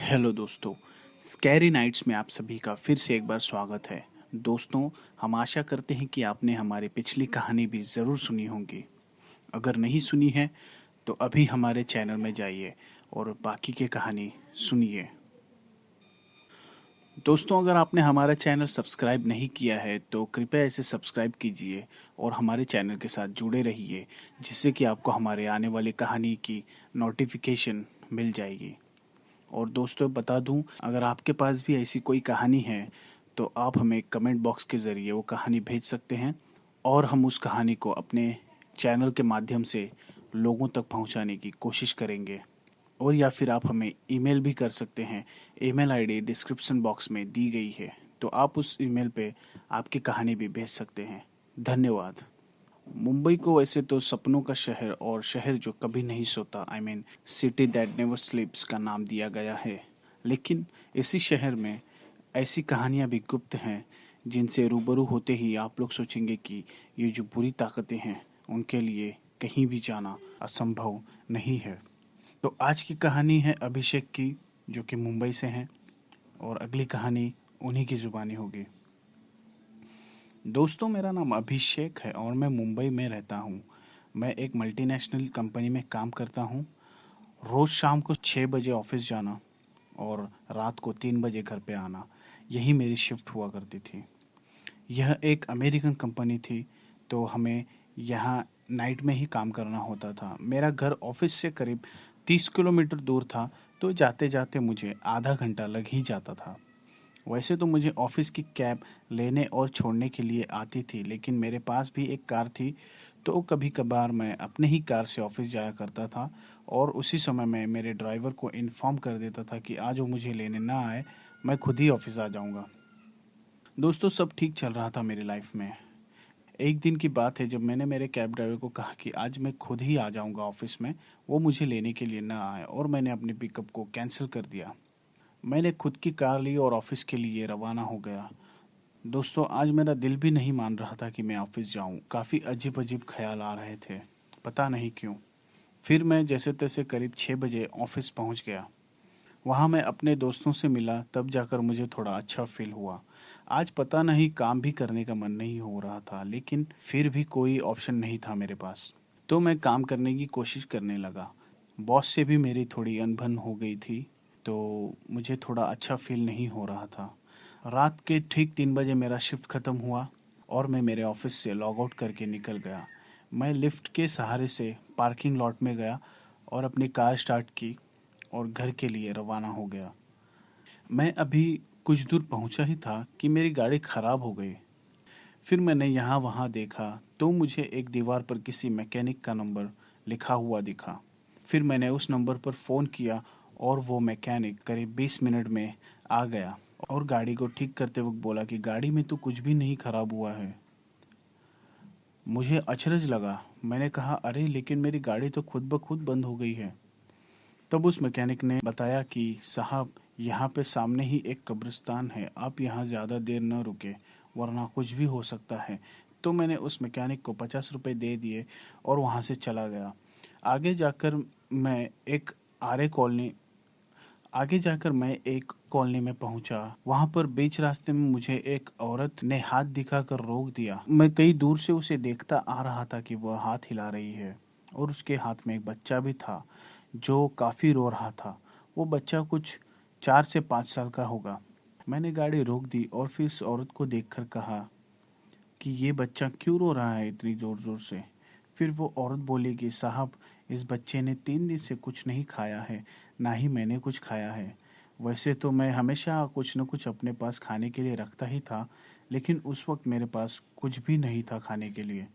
Hello दोस्तों, scary nights में आप सभी का फिर से एक बार स्वागत है। दोस्तों, हम आशा करते हैं कि आपने हमारी पिछली कहानी भी ज़रूर सुनी होगी। अगर नहीं सुनी है तो अभी हमारे चैनल में जाइए और बाकी की कहानी सुनिए। दोस्तों, अगर आपने हमारा चैनल सब्सक्राइब नहीं किया है तो कृपया इसे सब्सक्राइब कीजिए और हमारे चैनल के साथ जुड़े रहिए, जिससे कि आपको हमारे आने वाली कहानी की नोटिफिकेशन मिल जाएगी। और दोस्तों, बता दूं, अगर आपके पास भी ऐसी कोई कहानी है तो आप हमें कमेंट बॉक्स के ज़रिए वो कहानी भेज सकते हैं और हम उस कहानी को अपने चैनल के माध्यम से लोगों तक पहुंचाने की कोशिश करेंगे। और या फिर आप हमें ईमेल भी कर सकते हैं। ईमेल आईडी डिस्क्रिप्शन बॉक्स में दी गई है, तो आप उस ईमेल पे आपकी कहानी भी भेज सकते हैं। धन्यवाद। मुंबई को वैसे तो सपनों का शहर और शहर जो कभी नहीं सोता, I mean city that never स्लीप्स का नाम दिया गया है। लेकिन इसी शहर में ऐसी कहानियां भी गुप्त हैं जिनसे रूबरू होते ही आप लोग सोचेंगे कि ये जो बुरी ताकतें हैं उनके लिए कहीं भी जाना असंभव नहीं है। तो आज की कहानी है अभिषेक की, जो कि मुंबई से हैं, और अगली कहानी उन्हीं की ज़ुबानी होगी। दोस्तों, मेरा नाम अभिषेक है और मैं मुंबई में रहता हूँ। मैं एक मल्टीनेशनल कंपनी में काम करता हूँ। रोज़ शाम को 6 बजे ऑफिस जाना और रात को 3 बजे घर पे आना, यही मेरी शिफ्ट हुआ करती थी। यह एक अमेरिकन कंपनी थी, तो हमें यहाँ नाइट में ही काम करना होता था। मेरा घर ऑफिस से करीब 30 किलोमीटर दूर था, तो जाते जाते मुझे आधा घंटा लग ही जाता था। वैसे तो मुझे ऑफिस की कैब लेने और छोड़ने के लिए आती थी, लेकिन मेरे पास भी एक कार थी, तो कभी कभार मैं अपने ही कार से ऑफिस जाया करता था और उसी समय मैं मेरे ड्राइवर को इन्फॉर्म कर देता था कि आज वो मुझे लेने ना आए, मैं खुद ही ऑफिस आ जाऊंगा। दोस्तों, सब ठीक चल रहा था मेरी लाइफ में। एक दिन की बात है जब मैंने मेरे कैब ड्राइवर को कहा कि आज मैं खुद ही आ जाऊंगा ऑफिस में, वो मुझे लेने के लिए ना आए, और मैंने अपने पिकअप को कैंसिल कर दिया। मैंने खुद की कार ली और ऑफिस के लिए रवाना हो गया। दोस्तों, आज मेरा दिल भी नहीं मान रहा था कि मैं ऑफिस जाऊं। काफ़ी अजीब अजीब ख्याल आ रहे थे, पता नहीं क्यों। फिर मैं जैसे तैसे करीब 6 बजे ऑफिस पहुंच गया। वहां मैं अपने दोस्तों से मिला, तब जाकर मुझे थोड़ा अच्छा फील हुआ। आज पता नहीं, काम भी करने का मन नहीं हो रहा था, लेकिन फिर भी कोई ऑप्शन नहीं था मेरे पास, तो मैं काम करने की कोशिश करने लगा। बॉस से भी मेरी थोड़ी अनबन हो गई थी, तो मुझे थोड़ा अच्छा फील नहीं हो रहा था। रात के ठीक 3 बजे मेरा शिफ्ट ख़त्म हुआ और मैं मेरे ऑफिस से लॉग आउट करके निकल गया। मैं लिफ्ट के सहारे से पार्किंग लॉट में गया और अपनी कार स्टार्ट की और घर के लिए रवाना हो गया। मैं अभी कुछ दूर पहुंचा ही था कि मेरी गाड़ी ख़राब हो गई। फिर मैंने यहाँ वहाँ देखा तो मुझे एक दीवार पर किसी मैकेनिक का नंबर लिखा हुआ दिखा। फिर मैंने उस नंबर पर फ़ोन किया और वो मैकेनिक करीब 20 मिनट में आ गया और गाड़ी को ठीक करते वक्त बोला कि गाड़ी में तो कुछ भी नहीं खराब हुआ है। मुझे अचरज लगा। मैंने कहा, अरे लेकिन मेरी गाड़ी तो खुद ब खुद बंद हो गई है। तब उस मैकेनिक ने बताया कि साहब, यहाँ पे सामने ही एक कब्रिस्तान है, आप यहाँ ज़्यादा देर न रुके वरना कुछ भी हो सकता है। तो मैंने उस मैकेनिक को 50 रुपये दे दिए और वहाँ से चला गया। आगे जाकर मैं एक आरे कॉलोनी आगे जाकर मैं एक कॉलोनी में पहुंचा। वहां पर बीच रास्ते में मुझे एक औरत ने हाथ दिखाकर रोक दिया। मैं कई दूर से उसे देखता आ रहा था कि वह हाथ हिला रही है और उसके हाथ में एक बच्चा भी था जो काफ़ी रो रहा था। वो बच्चा कुछ 4 से 5 साल का होगा। मैंने गाड़ी रोक दी और फिर उस औरत को देखकर कहा कि ये बच्चा क्यों रो रहा है इतनी ज़ोर ज़ोर से। फिर वो औरत बोली कि साहब, इस बच्चे ने 3 दिन से कुछ नहीं खाया है, ना ही मैंने कुछ खाया है। वैसे तो मैं हमेशा कुछ न कुछ अपने पास खाने के लिए रखता ही था, लेकिन उस वक्त मेरे पास कुछ भी नहीं था खाने के लिए।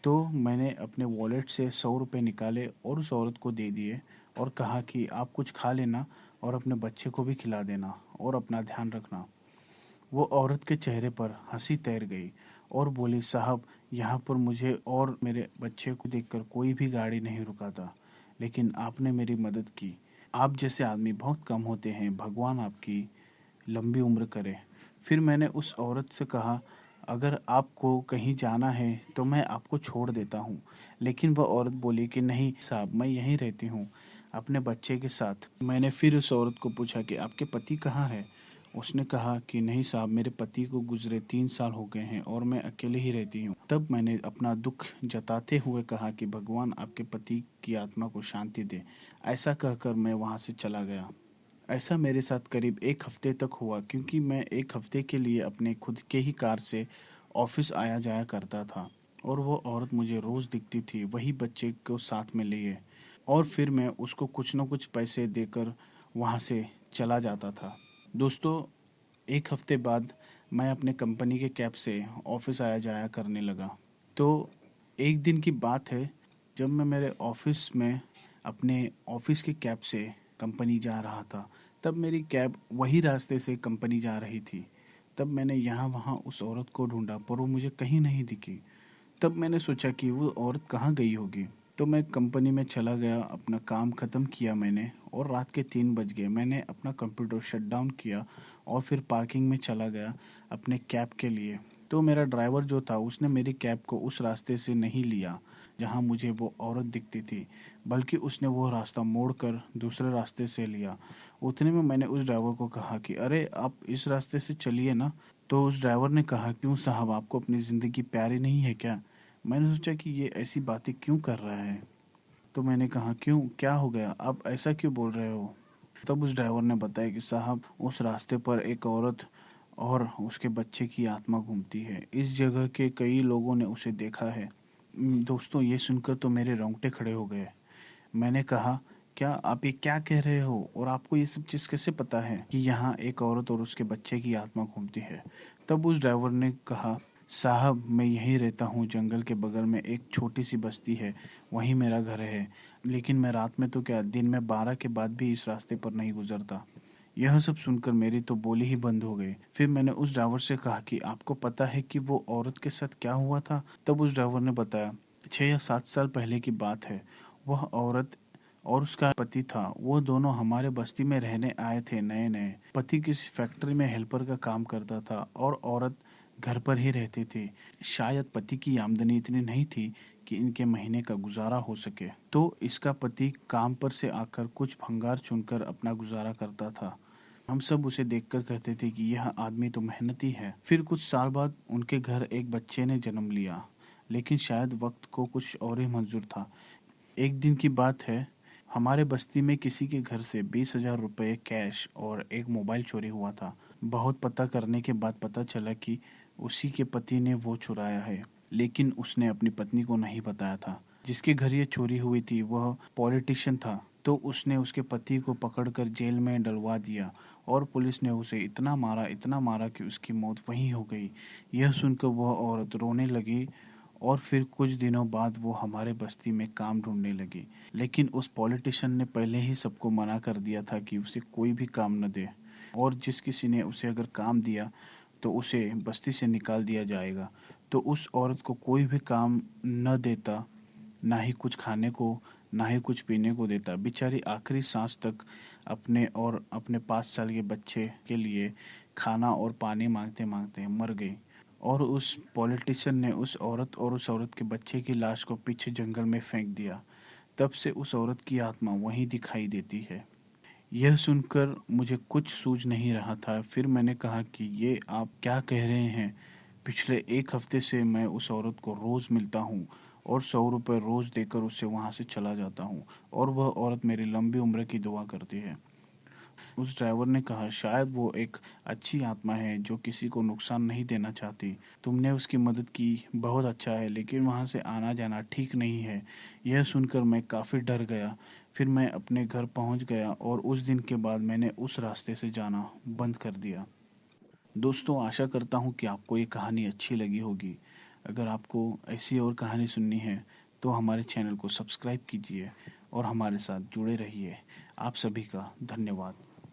तो मैंने अपने वॉलेट से 100 रुपये निकाले और उस औरत को दे दिए और कहा कि आप कुछ खा लेना और अपने बच्चे को भी खिला देना और अपना ध्यान रखना। वो औरत के चेहरे पर हंसी तैर गई और बोली, साहब, यहाँ पर मुझे और मेरे बच्चे को देखकर कोई भी गाड़ी नहीं रुका था, लेकिन आपने मेरी मदद की। आप जैसे आदमी बहुत कम होते हैं, भगवान आपकी लंबी उम्र करे। फिर मैंने उस औरत से कहा, अगर आपको कहीं जाना है तो मैं आपको छोड़ देता हूँ। लेकिन वह औरत बोली कि नहीं साहब, मैं यहीं रहती हूँ, अपने बच्चे के साथ। मैंने फिर उस औरत को पूछा कि आपके पति कहाँ है? उसने कहा कि नहीं साहब, मेरे पति को गुजरे 3 साल हो गए हैं और मैं अकेले ही रहती हूँ। तब मैंने अपना दुख जताते हुए कहा कि भगवान आपके पति की आत्मा को शांति दे। ऐसा कहकर मैं वहाँ से चला गया। ऐसा मेरे साथ करीब 1 हफ्ते तक हुआ, क्योंकि मैं 1 हफ्ते के लिए अपने खुद के ही कार से ऑफिस आया जाया करता था और वो औरत मुझे रोज़ दिखती थी, वही बच्चे को साथ में लिए, और फिर मैं उसको कुछ न कुछ पैसे देकर वहाँ से चला जाता था। दोस्तों, 1 हफ्ते बाद मैं अपने कंपनी के कैब से ऑफिस आया जाया करने लगा। तो एक दिन की बात है, जब मैं मेरे ऑफिस में अपने ऑफिस के कैब से कंपनी जा रहा था, तब मेरी कैब वही रास्ते से कंपनी जा रही थी। तब मैंने यहाँ वहाँ उस औरत को ढूंढा, पर वो मुझे कहीं नहीं दिखी। तब मैंने सोचा कि वो औरत कहाँ गई होगी। तो मैं कंपनी में चला गया, अपना काम ख़त्म किया मैंने, और रात के 3 बज गए। मैंने अपना कंप्यूटर शट डाउन किया और फिर पार्किंग में चला गया अपने कैब के लिए। तो मेरा ड्राइवर जो था, उसने मेरी कैब को उस रास्ते से नहीं लिया जहाँ मुझे वो औरत दिखती थी, बल्कि उसने वो रास्ता मोड़कर दूसरे रास्ते से लिया। उतने में मैंने उस ड्राइवर को कहा कि अरे आप इस रास्ते से चलिए ना। तो उस ड्राइवर ने कहा, क्यों साहब, आपको अपनी ज़िंदगी प्यारी नहीं है क्या? मैंने सोचा कि ये ऐसी बातें क्यों कर रहा है। तो मैंने कहा, क्यों, क्या हो गया, आप ऐसा क्यों बोल रहे हो? तब उस ड्राइवर ने बताया कि साहब, उस रास्ते पर एक औरत और उसके बच्चे की आत्मा घूमती है। इस जगह के कई लोगों ने उसे देखा है। दोस्तों, ये सुनकर तो मेरे रोंगटे खड़े हो गए। मैंने कहा, क्या आप ये क्या कह रहे हो, और आपको ये सब चीज़ कैसे पता है कि यहाँ एक औरत और उसके बच्चे की आत्मा घूमती है? तब उस ड्राइवर ने कहा, साहब, मैं यहीं रहता हूँ, जंगल के बगल में एक छोटी सी बस्ती है, वहीं मेरा घर है। लेकिन मैं रात में तो क्या, दिन में 12 के बाद भी इस रास्ते पर नहीं गुजरता। यह सब सुनकर मेरी तो बोली ही बंद हो गई। फिर मैंने उस ड्राइवर से कहा कि आपको पता है कि वो औरत के साथ क्या हुआ था? तब उस ड्राइवर ने बताया, 6 या 7 साल पहले की बात है। वह औरत और उसका पति था, वो दोनों हमारे बस्ती में रहने आए थे नए नए। पति किसी फैक्ट्री में हेल्पर का काम करता था और औरत घर पर ही रहती थी। शायद पति की आमदनी इतनी नहीं थी कि इनके महीने का गुजारा हो सके, तो इसका पति काम पर से आकर कुछ भंगार चुनकर अपना गुजारा करता था। हम सब उसे देखकर कहते थे कि यह आदमी तो मेहनती है। फिर कुछ साल बाद उनके घर एक बच्चे ने जन्म लिया, लेकिन शायद वक्त को कुछ और ही मंजूर था। एक दिन की बात है, हमारे बस्ती में किसी के घर से 20,000 रुपये कैश और एक मोबाइल चोरी हुआ था। बहुत पता करने के बाद पता चला कि उसी के पति ने वो चुराया है, लेकिन उसने अपनी पत्नी को नहीं बताया था। जिसके घर ये चोरी हुई थी वह पॉलिटिशियन था, तो उसने उसके पति को पकड़कर जेल में डलवा दिया और पुलिस ने उसे इतना मारा कि उसकी मौत वहीं हो गई। यह सुनकर वह औरत रोने लगी और फिर कुछ दिनों बाद वो हमारे बस्ती में काम ढूंढने लगी। लेकिन उस पॉलिटिशियन ने पहले ही सबको मना कर दिया था कि उसे कोई भी काम न दे, और जिस किसी ने उसे अगर काम दिया तो उसे बस्ती से निकाल दिया जाएगा। तो उस औरत को कोई भी काम न देता, ना ही कुछ खाने को, ना ही कुछ पीने को देता। बेचारी आखिरी सांस तक अपने और अपने 5 साल के बच्चे के लिए खाना और पानी मांगते मांगते मर गई। और उस पॉलिटिशियन ने उस औरत और उस औरत के बच्चे की लाश को पीछे जंगल में फेंक दिया। तब से उस औरत की आत्मा वहीं दिखाई देती है। यह सुनकर मुझे कुछ सूझ नहीं रहा था। फिर मैंने कहा कि ये आप क्या कह रहे हैं? पिछले 1 हफ्ते से मैं उस औरत को रोज़ मिलता हूँ और 100 रुपये रोज़ देकर उससे वहाँ से चला जाता हूँ, और वह औरत मेरी लंबी उम्र की दुआ करती है। उस ड्राइवर ने कहा, शायद वो एक अच्छी आत्मा है जो किसी को नुकसान नहीं देना चाहती। तुमने उसकी मदद की, बहुत अच्छा है, लेकिन वहाँ से आना जाना ठीक नहीं है। यह सुनकर मैं काफ़ी डर गया। फिर मैं अपने घर पहुँच गया और उस दिन के बाद मैंने उस रास्ते से जाना बंद कर दिया। दोस्तों, आशा करता हूँ कि आपको ये कहानी अच्छी लगी होगी। अगर आपको ऐसी और कहानी सुननी है तो हमारे चैनल को सब्सक्राइब कीजिए और हमारे साथ जुड़े रहिए। आप सभी का धन्यवाद।